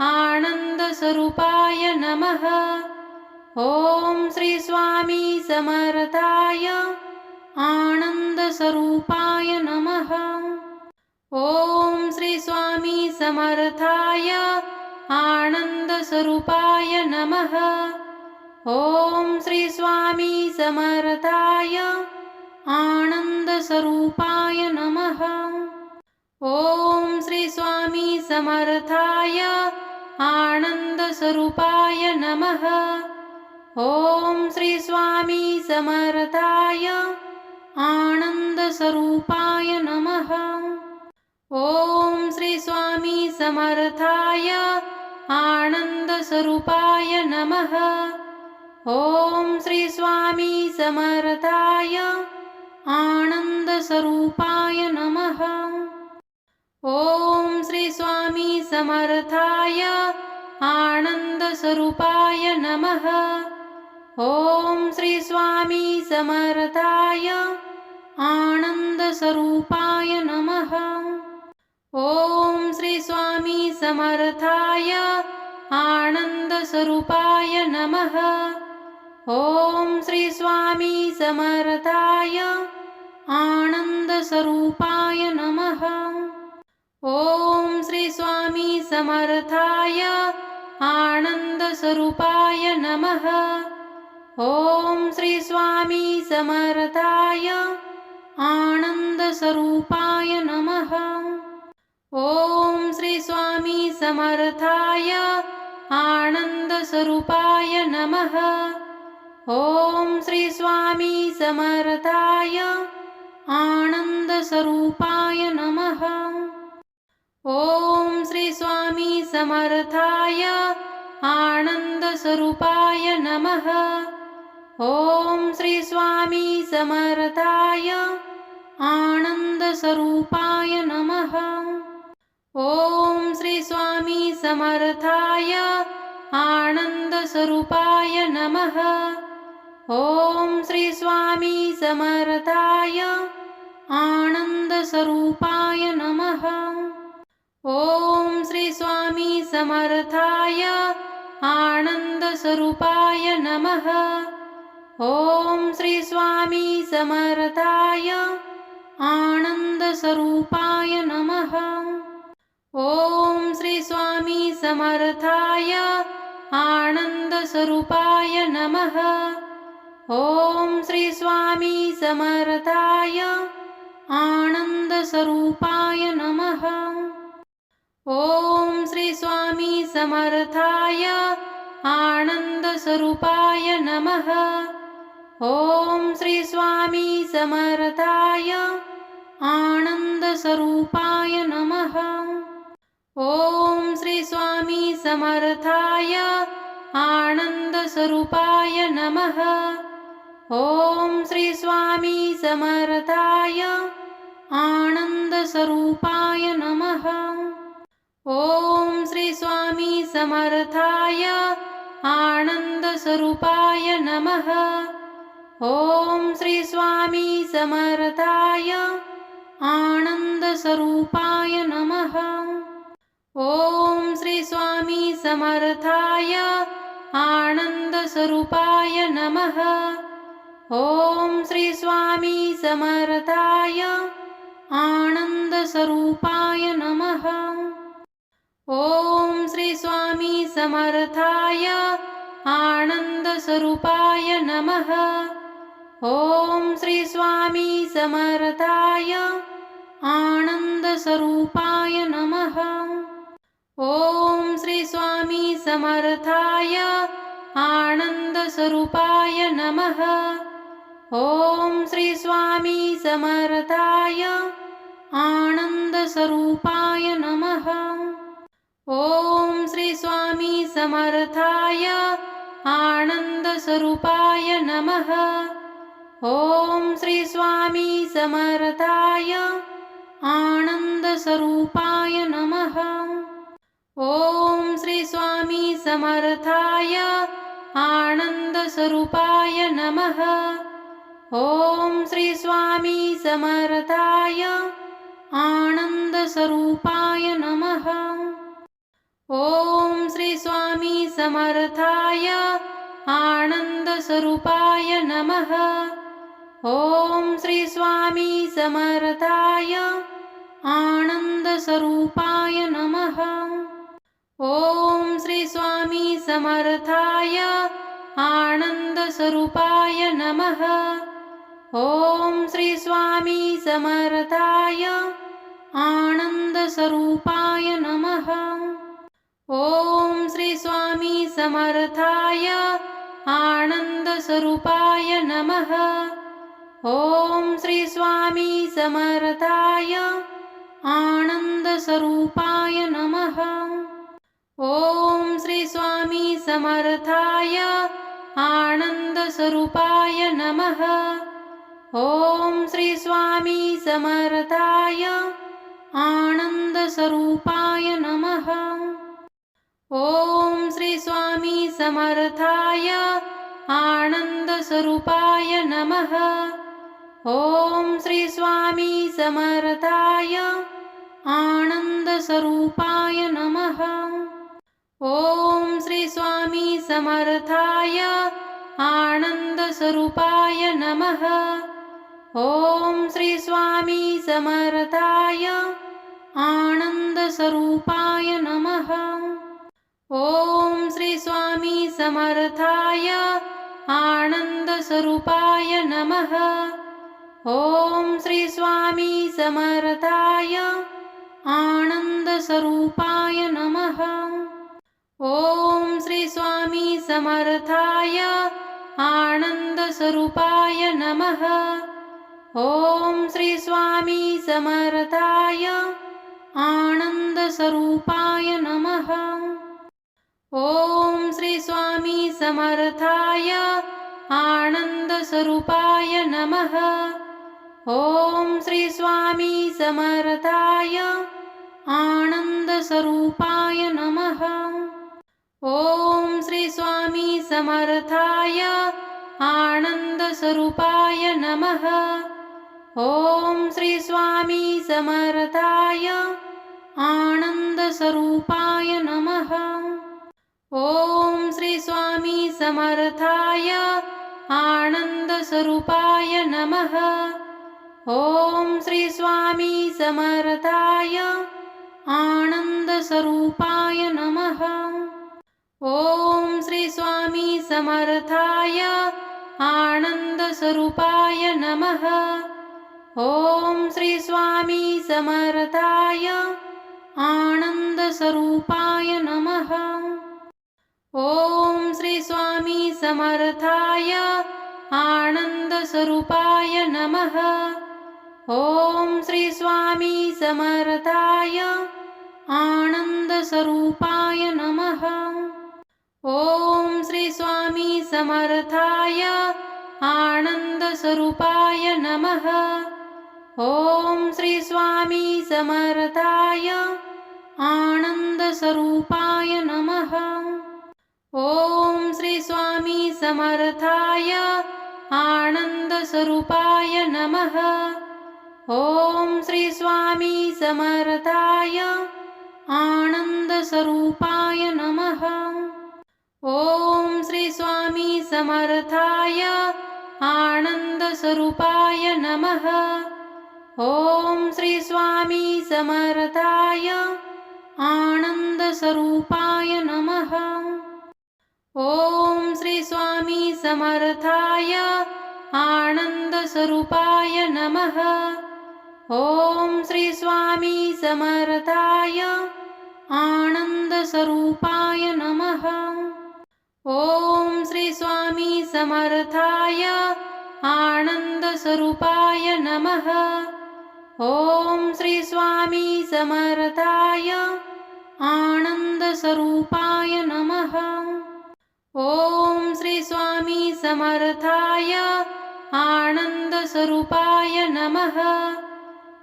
आनन्दस्वरूपाय नमः। ॐ श्री स्वामी समर्थाय आनन्दस्वरूपाय नमः। ॐ श्री स्वामी समर्थाय आनन्दस्वरूपाय नमः। ॐ श्री स्वामी समर्थाय आनन्दस्वरूपाय नमः। ॐ श्री स्वामी समर्थाय आनन्दस्वरूपाय नमः। ॐ श्री स्वामी समर्थाय आनन्दस्वरूपाय नमः। ॐ श्री स्वामी समर्थाय आनन्दस्वरूपाय नमः। ॐ श्री स्वामी समर्थाय आनन्दस्वरूपाय नमः। ॐ श्री स्वामी समर्थाय आनन्दस्वरूपाय नमः। ॐ श्री स्वामी समर्थाय आनन्दस्वरूपाय नमः। ॐ श्री स्वामी समर्थाय आनन्दस्वरूपाय नमः। ॐ श्री स्वामी समर्थाय आनन्दस्वरूपाय नमः। ॐ श्री स्वामी समर्थाय आनन्दस्वरूपाय नमः। ॐ श्री स्वामी समर्थाय आनन्दस्वरूपाय नमः। ॐ श्री स्वामी समर्थाय आनन्दस्वरूपाय नमः। ॐ श्री स्वामी समर्थाय आनन्दस्वरूपाय नमः। ॐ श्री स्वामी समर्थाय आनन्दस्वरूपाय नमः। ॐ श्री स्वामी समर्थाय आनन्दस्वरूपाय नमः। ॐ श्री स्वामी समर्थाय आनन्दस्वरूपाय नमः। ॐ श्री स्वामी समर्थाय आनन्दस्वरूपाय नमः। ॐ श्री स्वामी समर्थाय आनन्दस्वरूपाय नमः। ॐ श्री स्वामी समर्थाय आनन्दस्वरूपाय नमः। ॐ श्री स्वामी समर्थाय आनन्दस्वरूपाय नमः। ॐ श्री स्वामी समर्थाय आनन्दस्वरूपाय नमः। ॐ श्री स्वामी समर्थाय आनन्दस्वरूपाय नमः। ॐ श्री स्वामी समर्थाय आनन्दस्वरूपाय नमः। ॐ श्री स्वामी समर्थाय आनन्दस्वरूपाय नमः। ॐ श्री स्वामी समर्थाय आनन्दस्वरूपाय नमः। ॐ श्री स्वामी समर्थाय आनन्दस्वरूपाय नमः। ॐ श्री स्वामी समर्थाय आनन्दस्वरूपाय नमः। ॐ श्री स्वामी समर्थाय आनन्दस्वरूपाय नमः। ॐ श्री स्वामी समर्थाय आनन्दस्वरूपाय नमः। ॐ श्री स्वामी समर्थाय आनन्दस्वरूपाय नमः। ॐ श्री स्वामी समर्थाय आनन्दस्वरूपाय नमः। ॐ श्री स्वामी समर्थाय आनन्दस्वरूपाय नमः। ॐ श्री स्वामी समर्थाय आनन्दस्वरूपाय नमः। ॐ श्री स्वामी समर्थाय आनन्दस्वरूपाय नमः। ॐ श्री स्वामी समर्थाय आनन्दस्वरूपाय नमः। ॐ श्री स्वामी समर्थाय आनन्दस्वरूपाय नमः। ॐ श्री स्वामी समर्थाय आनन्दस्वरूपाय नमः। ॐ श्री स्वामी समर्थाय आनन्दस्वरूपाय नमः। ॐ श्री स्वामी समर्थाय आनन्दस्वरूपाय नमः। ॐ श्री स्वामी समर्थाय आनन्दस्वरूपाय नमः। ॐ श्री स्वामी समर्थाय आनन्दस्वरूपाय नमः। ॐ श्री स्वामी समर्थाय आनन्दस्वरूपाय नमः। ॐ श्री स्वामी समर्थाय आनन्दस्वरूपाय नमः। ॐ श्री स्वामी समर्थाय आनन्दस्वरूपाय नमः। ॐ श्री स्वामी समर्थाय आनन्दस्वरूपाय नमः। ॐ श्री स्वामी समर्थाय आनन्दस्वरूपाय नमः। ॐ श्री स्वामी समर्थाय आनन्दस्वरूपाय नमः। ॐ श्री स्वामी समर्थाय आनन्दस्वरूपाय नमः। ॐ श्री स्वामी समर्थाय आनन्दस्वरूपाय नमः। ॐ श्री स्वामी समर्थाय आनन्दस्वरूपाय नमः। ॐ श्री स्वामी समर्थाय आनन्दस्वरूपाय नमः। ॐ श्री स्वामी समर्थाय आनन्दस्वरूपाय नमः। ॐ श्री स्वामी समर्थाय आनन्दस्वरूपाय नमः। ॐ श्री स्वामी समर्थाय आनन्दस्वरूपाय नमः। ॐ श्री स्वामी समर्थाय आनन्दस्वरूपाय नमः। ॐ श्री स्वामी समर्थाय आनन्दस्वरूपाय नमः। ॐ श्री स्वामी समर्थाय आनन्दस्वरूपाय नमः। ॐ श्री स्वामी समर्थाय आनन्दस्वरूपाय नमः। ॐ श्री स्वामी समर्थाय आनन्दस्वरूपाय नमः। ॐ श्री स्वामी समर्थाय आनन्दस्वरूपाय नमः। ॐ श्री स्वामी समर्थाय आनन्दस्वरूपाय नमः। ॐ श्री स्वामी समर्थाय आनन्दस्वरूपाय नमः। ॐ श्री स्वामी समर्थाय आनन्दस्वरूपाय नमः। ॐ श्री स्वामी समर्थाय आनन्दस्वरूपाय नमः। ॐ श्री स्वामी समर्थाय आनन्दस्वरूपाय नमः। ॐ श्री स्वामी समर्थाय आनन्दस्वरूपाय नमः। ॐ श्री स्वामी समर्थाय आनन्दस्वरूपाय नमः। ॐ श्री स्वामी समर्थाय आनन्दस्वरूपाय नमः। ॐ श्री स्वामी समर्थाय आनन्दस्वरूपाय नमः। ॐ श्री स्वामी समर्थाय आनन्दस्वरूपाय नमः। ॐ श्री स्वामी समर्थाय आनन्दस्वरूपाय नमः। ॐ श्री स्वामी समर्थाय आनन्दस्वरूपाय नमः। ॐ श्री स्वामी समर्थाय आनन्दस्वरूपाय नमः। ॐ श्री स्वामी समर्थाय आनन्दस्वरूपाय नमः।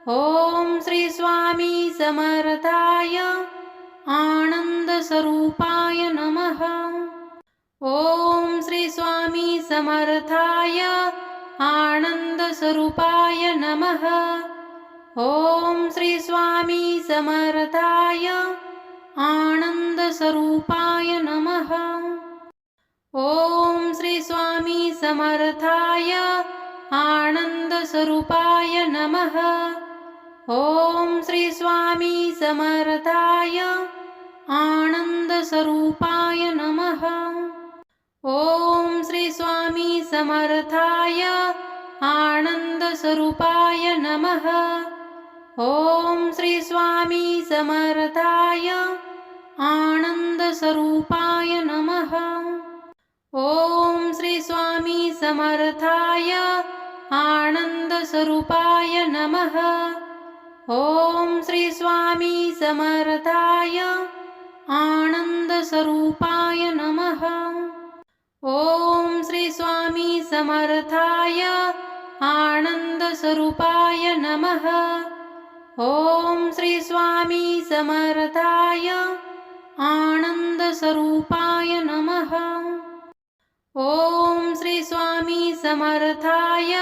ॐ श्री स्वामी समर्थाय आनन्दस्वरूपाय नमः। ॐ श्री स्वामी समर्थाय आनन्दस्वरूपाय नमः। ॐ श्री स्वामी समर्थाय आनन्दस्वरूपाय नमः। ॐ श्री स्वामी समर्थाय आनन्दस्वरूपाय नमः। ॐ श्री स्वामी समर्थाय आनन्दस्वरूपाय नमः। ॐ श्री स्वामी समर्थाय आनन्दस्वरूपाय नमः। ॐ श्री स्वामी समर्थाय आनन्दस्वरूपाय नमः। ॐ श्री स्वामी समर्थाय आनन्दस्वरूपाय नमः। ॐ श्री स्वामी समर्थाय आनन्दस्वरूपाय नमः। ॐ श्री स्वामी समर्थाय आनन्दस्वरूपाय नमः। ॐ श्री स्वामी समर्थाय आनन्दस्वरूपाय नमः। ॐ श्री स्वामी समर्थाय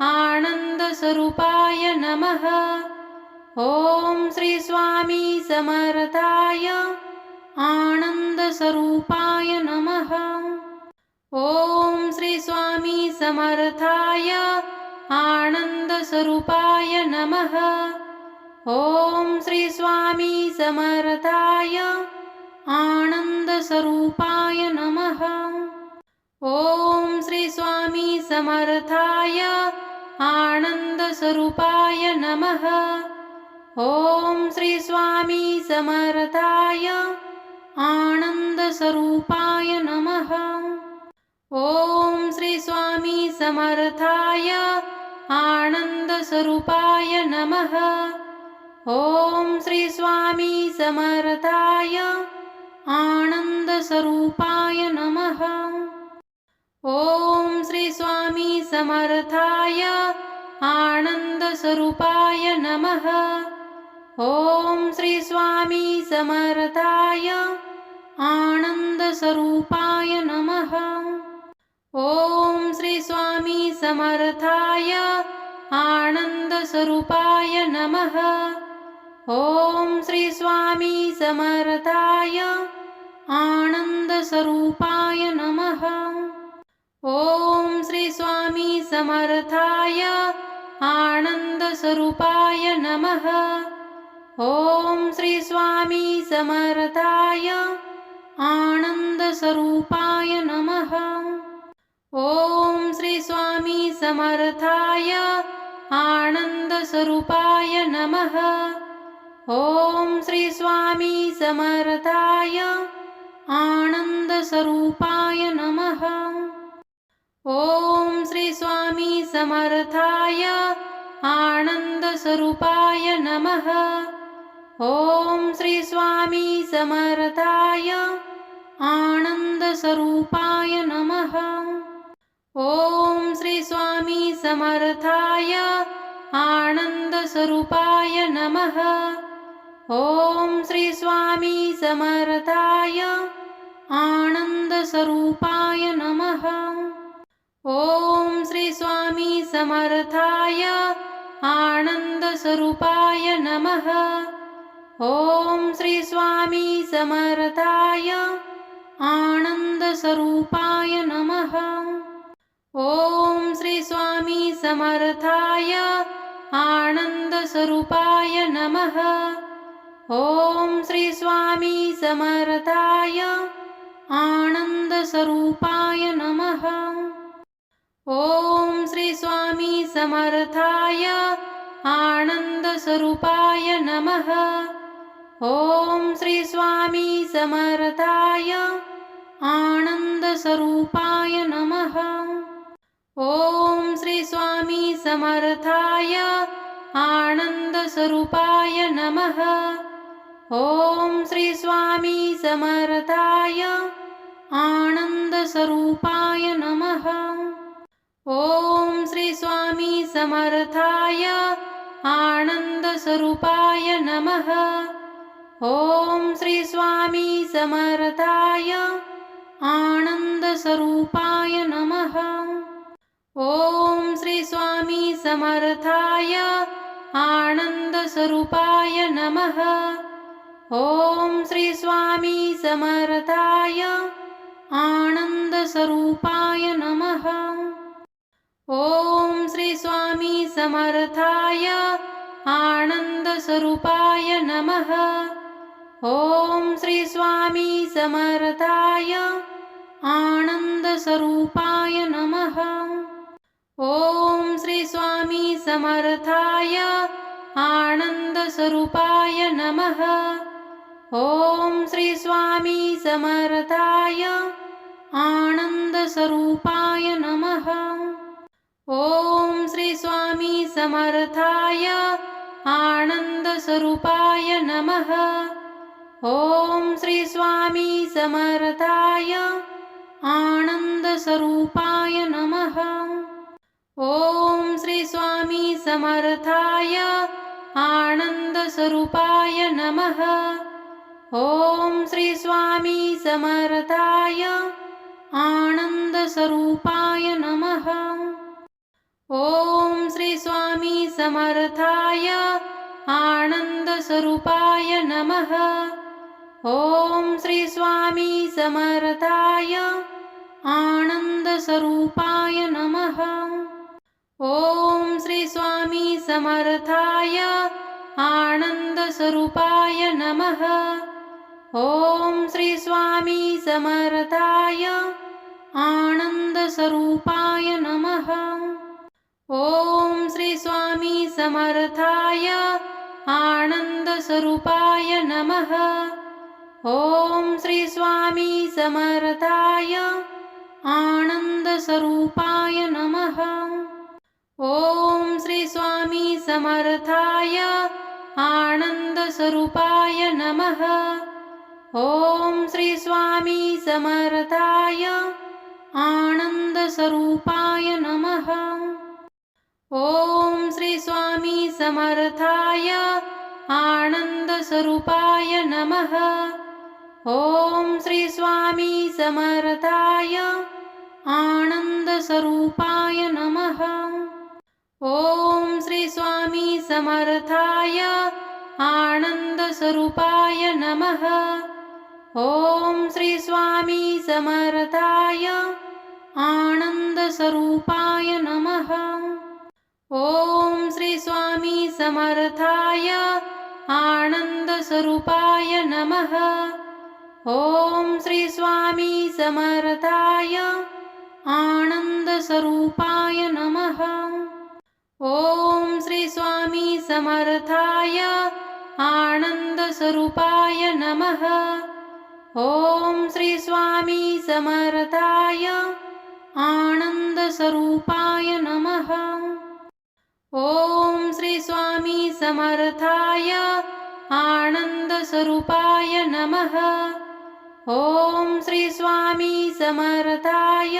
आनन्दस्वरूपाय नमः। ॐ श्री स्वामी समर्थाय आनन्दस्वरूपाय नमः। ॐ श्री स्वामी समर्थाय आनन्दस्वरूपाय नमः। ॐ श्री स्वामी समर्थाय आनन्दस्वरूपाय नमः। ॐ श्री स्वामी समर्थाय आनन्दस्वरूपाय नमः। ॐ श्री स्वामी समर्थाय आनन्दस्वरूपाय नमः। ॐ श्री स्वामी समर्थाय आनन्दस्वरूपाय नमः। ॐ श्री स्वामी समर्थाय आनन्दस्वरूपाय नमः। ॐ श्री स्वामी समर्थाय आनन्दस्वरूपाय नमः। ॐ श्री स्वामी समर्थाय आनन्दस्वरूपाय नमः। ॐ श्री स्वामी समर्थाय आनन्दस्वरूपाय नमः। ॐ श्री स्वामी समर्थाय आनन्दस्वरूपाय नमः। ॐ श्री स्वामी समर्थाय आनन्दस्वरूपाय नमः। ॐ श्री स्वामी समर्थाय आनन्दस्वरूपाय नमः। ॐ श्री स्वामी समर्थाय आनन्दस्वरूपाय नमः। ॐ श्री स्वामी समर्थाय आनन्दस्वरूपाय नमः। ॐ श्री स्वामी समर्थाय आनन्दस्वरूपाय नमः। ॐ श्री स्वामी समर्थाय आनन्दस्वरूपाय नमः। ॐ श्री स्वामी समर्थाय आनन्दस्वरूपाय नमः। ॐ श्री स्वामी समर्थाय आनन्दस्वरूपाय नमः। ॐ श्री स्वामी समर्थाय आनन्दस्वरूपाय नमः। ॐ श्री स्वामी समर्थाय आनन्दस्वरूपाय नमः। ॐ श्री स्वामी समर्थाय आनन्दस्वरूपाय नमः। ॐ श्री स्वामी समर्थाय आनन्दस्वरूपाय नमः। ॐ श्री स्वामी समर्थाय आनन्दस्वरूपाय नमः। ॐ श्री स्वामी समर्थाय आनन्दस्वरूपाय नमः। ॐ श्री स्वामी समर्थाय आनन्दस्वरूपाय नमः। ॐ श्री स्वामी समर्थाय आनन्दस्वरूपाय नमः। ॐ श्री स्वामी समर्थाय आनन्दस्वरूपाय नमः। ॐ श्री स्वामी समर्थाय आनन्दस्वरूपाय नमः। ॐ श्री स्वामी समर्थाय आनन्दस्वरूपाय नमः। ॐ श्री स्वामी समर्थाय आनन्दस्वरूपाय नमः। ॐ श्री स्वामी समर्थाय आनन्दस्वरूपाय नमः। ॐ श्री स्वामी समर्थाय आनन्दस्वरूपाय नमः। ॐ श्री स्वामी समर्थाय आनन्दस्वरूपाय नमः। ॐ श्री स्वामी समर्थाय आनन्दस्वरूपाय नमः। ॐ श्री स्वामी समर्थाय आनन्दस्वरूपाय नमः। ॐ श्री स्वामी समर्थाय आनन्दस्वरूपाय नमः। ॐ श्री स्वामी समर्थाय आनन्दस्वरूपाय नमः। ॐ श्री स्वामी समर्थाय आनन्दस्वरूपाय नमः। ॐ श्री स्वामी समर्थाय आनन्दस्वरूपाय नमः। ॐ श्री स्वामी समर्थाय आनन्दस्वरूपाय नमः। ॐ श्री स्वामी समर्थाय आनन्दस्वरूपाय नमः। ॐ श्री स्वामी समर्थाय आनन्दस्वरूपाय नमः। ॐ श्री स्वामी समर्थाय आनन्दस्वरूपाय नमः। ॐ श्री स्वामी समर्थाय आनन्दस्वरूपाय नमः। ॐ श्री स्वामी समर्थाय आनन्दस्वरूपाय नमः। ॐ श्री स्वामी समर्थाय आनन्दस्वरूपाय नमः। ॐ श्री स्वामी समर्थाय आनन्दस्वरूपाय नमः। ॐ श्री स्वामी समर्थाय आनन्दस्वरूपाय नमः। ॐ श्री स्वामी समर्थाय आनन्दस्वरूपाय नमः। ॐ श्री स्वामी समर्थाय आनन्दस्वरूपाय नमः। ॐ श्री स्वामी समर्थाय आनन्दस्वरूपाय नमः। ॐ श्री स्वामी समर्थाय आनन्दस्वरूपाय नमः। ॐ श्री स्वामी समर्थाय आनन्दस्वरूपाय नमः। ॐ श्री स्वामी समर्थाय आनन्दस्वरूपाय नमः। ॐ श्री स्वामी समर्थाय आनन्दस्वरूपाय नमः। ॐ श्री स्वामी समर्थाय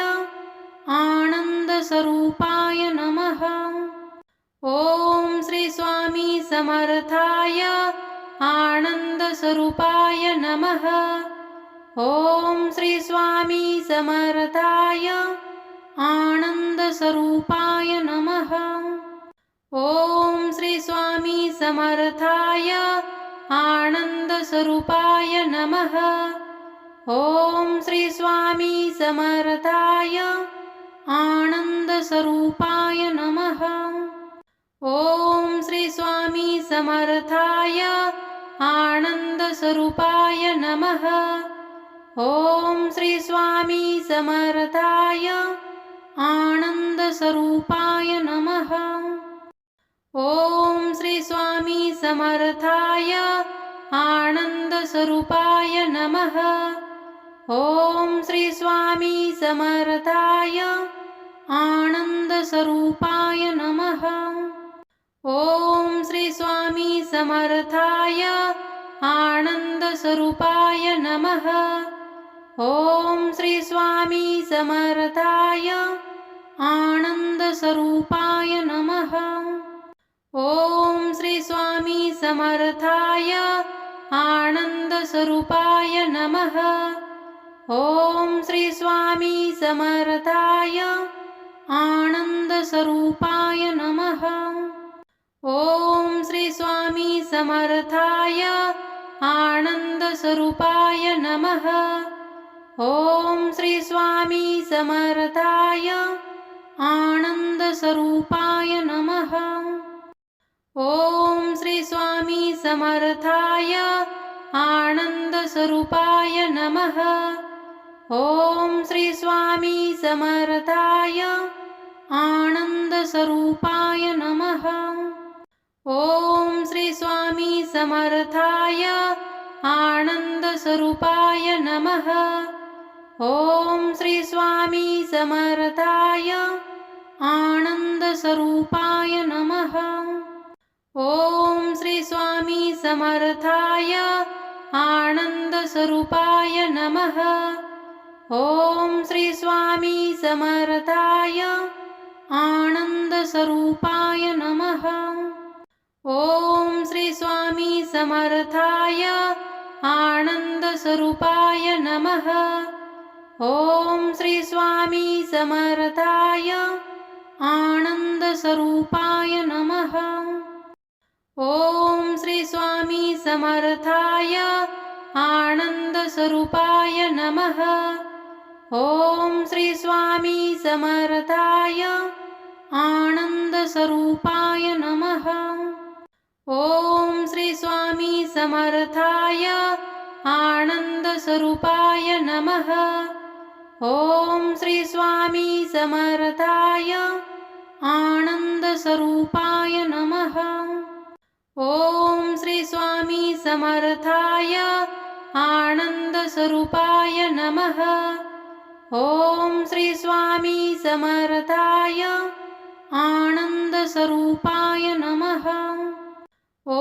आनन्दस्वरूपाय नमः। ॐ श्री स्वामी समर्थाय आनन्दस्वरूपाय नमः। ॐ श्री स्वामी समर्थाय आनन्दस्वरूपाय नमः। ॐ श्री स्वामी समर्थाय आनन्दस्वरूपाय नमः। ॐ श्री स्वामी समर्थाय आनन्दस्वरूपाय नमः। ॐ श्री स्वामी समर्थाय आनन्दस्वरूपाय नमः। ॐ श्री स्वामी समर्थाय आनन्दस्वरूपाय नमः। ॐ श्री स्वामी समर्थाय आनन्दस्वरूपाय नमः। ॐ श्री स्वामी समर्थाय आनन्दस्वरूपाय नमः। ॐ श्री स्वामी समर्थाय आनन्दस्वरूपाय नमः। ॐ श्री स्वामी समर्थाय आनन्दस्वरूपाय नमः। ॐ श्री स्वामी समर्थाय आनन्दस्वरूपाय नमः। ॐ श्री स्वामी समर्थाय आनन्दस्वरूपाय नमः। ॐ श्री स्वामी समर्थाय आनन्दस्वरूपाय नमः। ॐ श्री स्वामी समर्थाय आनन्दस्वरूपाय नमः। ॐ श्री स्वामी समर्थाय आनन्दस्वरूपाय नमः। ॐ श्री स्वामी समर्थाय आनन्दस्वरूपाय नमः। ॐ श्री स्वामी समर्थाय आनन्दस्वरूपाय नमः। ॐ श्री स्वामी समर्थाय आनन्दस्वरूपाय नमः। ॐ श्री स्वामी समर्थाय आनन्दस्वरूपाय नमः। ॐ श्री स्वामी समर्थाय आनन्दस्वरूपाय नमः। ॐ श्री स्वामी समर्थाय आनन्दस्वरूपाय नमः। ॐ श्री स्वामी समर्थाय आनन्दस्वरूपाय नमः। ॐ श्री स्वामी समर्थाय आनन्दस्वरूपाय नमः। ॐ श्री स्वामी समर्थाय आनन्दस्वरूपाय नमः। ॐ श्री स्वामी समर्थाय आनन्दस्वरूपाय नमः। ॐ श्री स्वामी समर्थाय आनन्दस्वरूपाय नमः। ॐ श्री स्वामी समर्थाय आनन्दस्वरूपाय नमः। ॐ श्री स्वामी समर्थाय आनन्दस्वरूपाय नमः।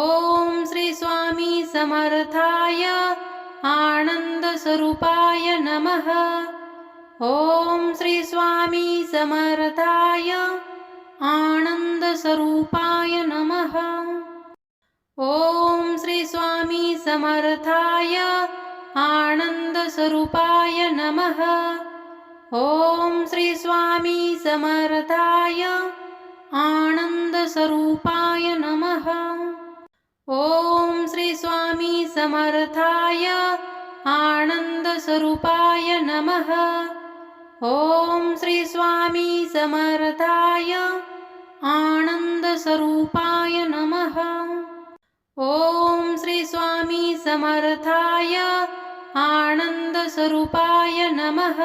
ॐ श्री स्वामी समर्थाय आनन्दस्वरूपाय नमः। ॐ श्री स्वामी समर्थाय आनन्दस्वरूपाय नमः। ॐ श्री स्वामी समर्थाय आनन्दस्वरूपाय नमः। ॐ श्री स्वामी समर्थाय आनन्दस्वरूपाय नमः। ॐ श्री स्वामी समर्थाय आनन्दस्वरूपाय नमः। ॐ श्री स्वामी समर्थाय आनन्दस्वरूपाय नमः। ॐ श्री स्वामी समर्थाय आनन्दस्वरूपाय नमः।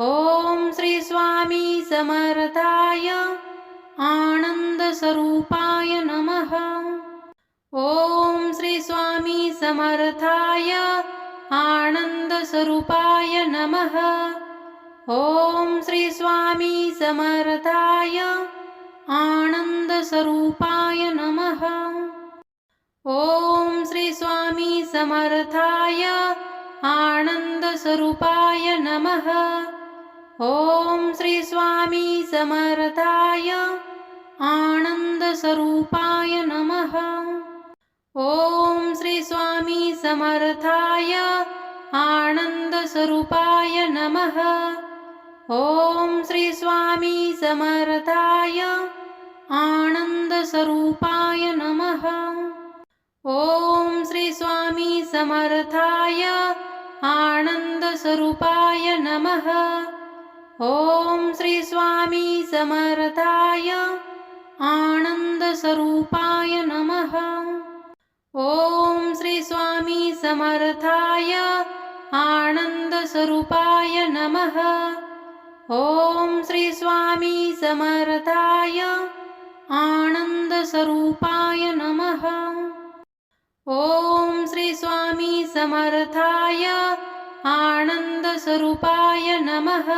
ॐ श्री स्वामी समर्थाय आनन्दस्वरूपाय नमः। ॐ श्री स्वामी समर्थाय आनन्दस्वरूपाय नमः। ॐ श्री स्वामी समर्थाय आनन्दस्वरूपाय नमः। ॐ श्री स्वामी समर्थाय आनन्दस्वरूपाय नमः। ॐ श्री स्वामी समर्थाय आनन्दस्वरूपाय नमः। ॐ श्री स्वामी समर्थाय आनन्दस्वरूपाय नमः। ॐ श्री स्वामी समर्थाय आनन्दस्वरूपाय नमः। ॐ श्री स्वामी समर्थाय आनन्दस्वरूपाय नमः। ॐ श्री स्वामी समर्थाय आनन्दस्वरूपाय नमः। ॐ श्री स्वामी समर्थाय आनन्दस्वरूपाय नमः। ॐ श्री स्वामी समर्थाय आनन्दस्वरूपाय नमः। ॐ श्री स्वामी समर्थाय आनन्दस्वरूपाय नमः।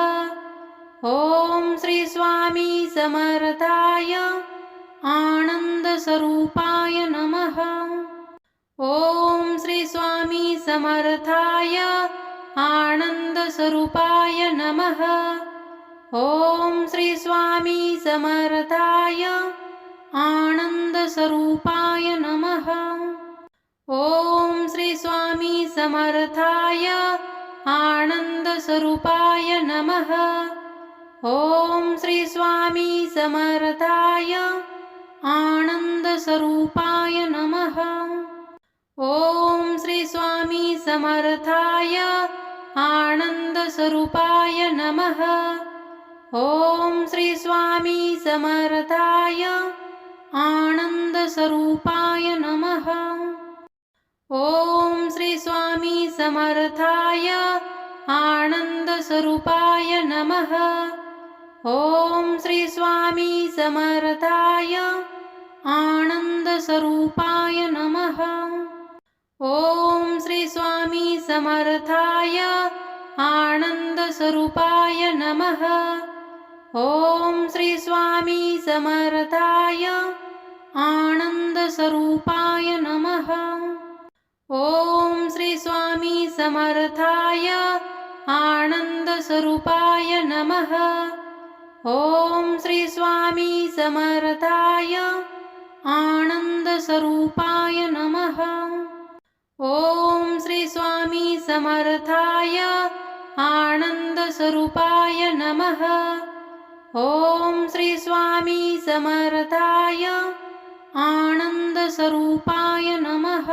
ॐ श्री स्वामी समर्थाय आनन्दस्वरूपाय नमः। ॐ श्री स्वामी समर्थाय आनन्दस्वरूपाय नमः। ॐ श्री स्वामी समर्थाय आनन्दस्वरूपाय नमः। ॐ श्री स्वामी समर्थाय आनन्दस्वरूपाय नमः। ॐ श्री स्वामी समर्थाय आनन्दस्वरूपाय नमः। ॐ श्री स्वामी समर्थाय आनन्दस्वरूपाय नमः। ॐ श्री स्वामी समर्थाय आनन्दस्वरूपाय नमः। ॐ श्री स्वामी समर्थाय आनन्दस्वरूपाय नमः। ॐ श्री स्वामी समर्थाय आनन्दस्वरूपाय नमः। ॐ श्री स्वामी समर्थाय आनन्दस्वरूपाय नमः। ॐ श्री स्वामी समर्थाय आनन्दस्वरूपाय नमः। ॐ श्री स्वामी समर्थाय आनन्दस्वरूपाय नमः। ॐ श्री स्वामी समर्थाय आनन्दस्वरूपाय नमः। ॐ श्री स्वामी समर्थाय आनन्दस्वरूपाय नमः। ॐ श्री स्वामी समर्थाय आनन्दस्वरूपाय नमः।